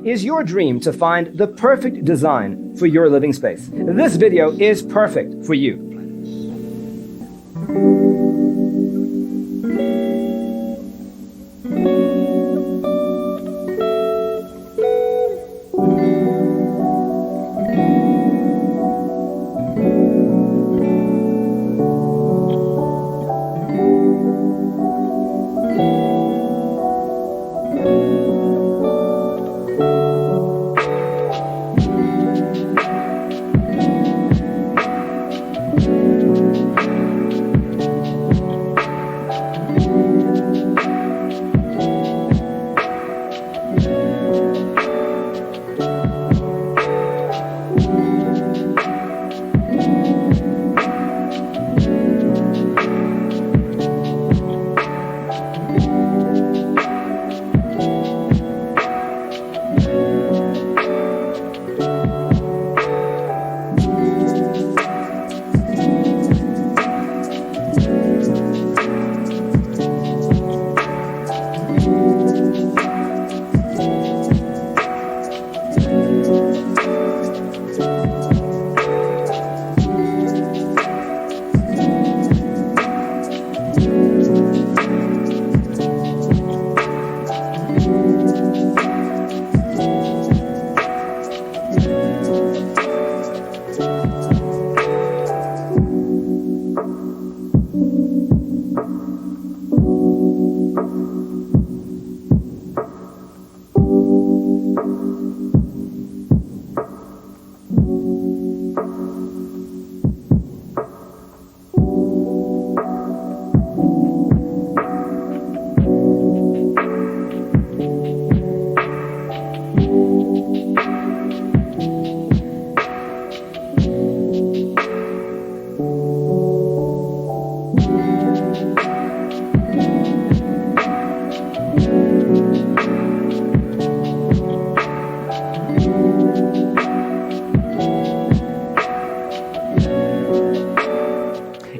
Is your dream to find the perfect design for your living space? This video is perfect for you.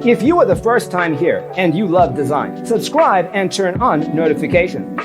If you are the first time here and you love design, subscribe and turn on notifications.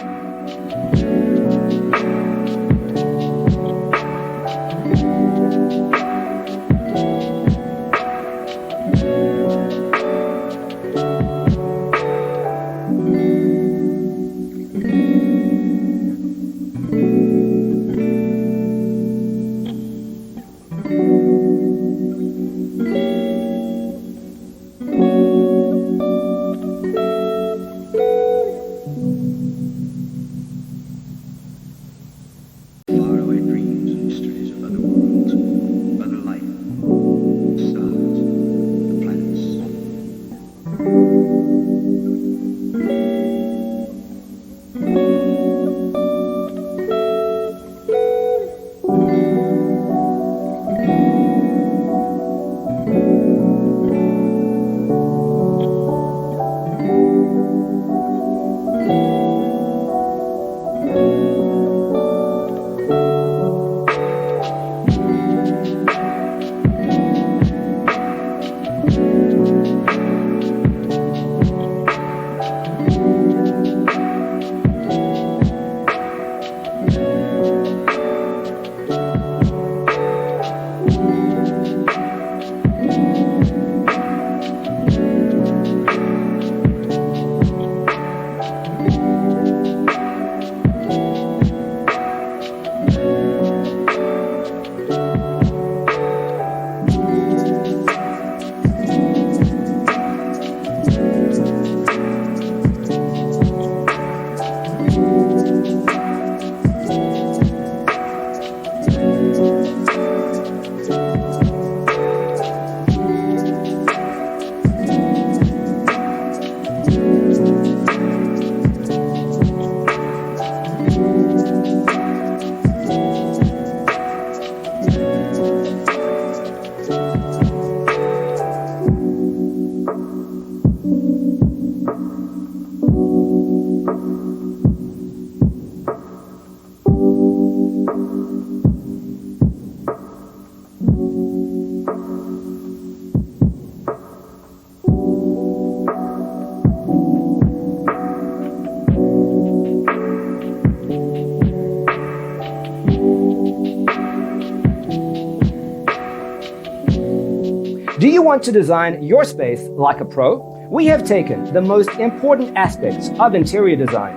Do you want to design your space like a pro? We have taken the most important aspects of interior design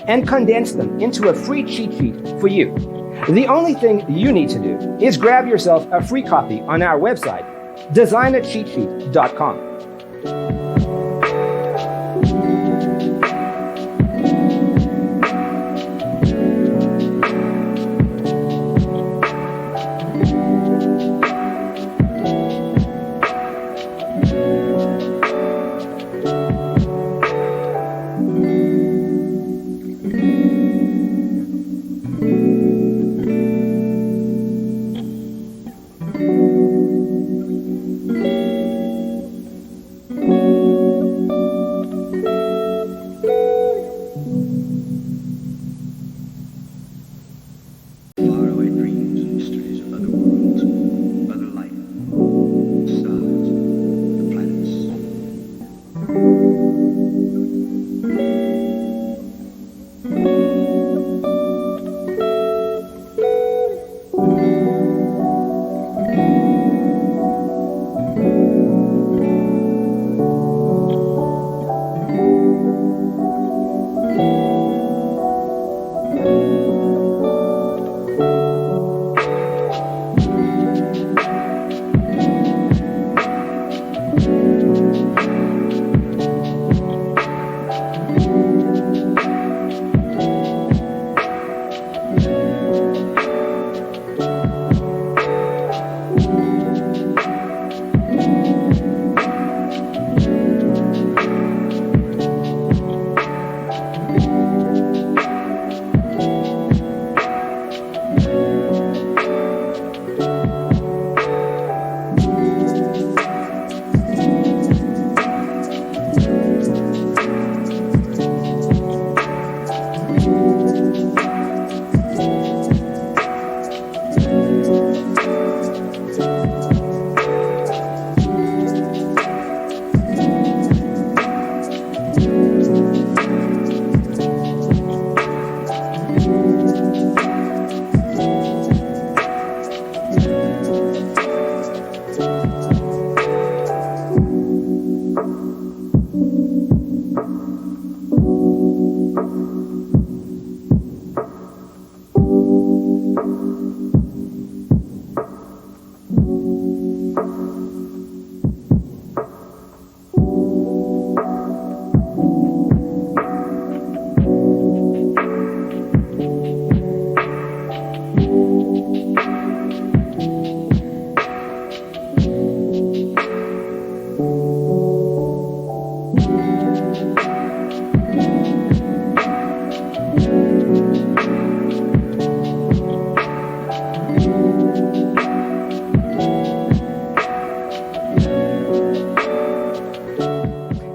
and condensed them into a free cheat sheet for you. The only thing you need to do is grab yourself a free copy on our website, designercheatsheet.com.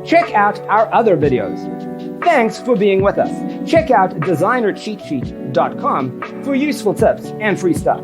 Check out our other videos. Thanks for being with us. Check out designercheatsheet.com for useful tips and free stuff.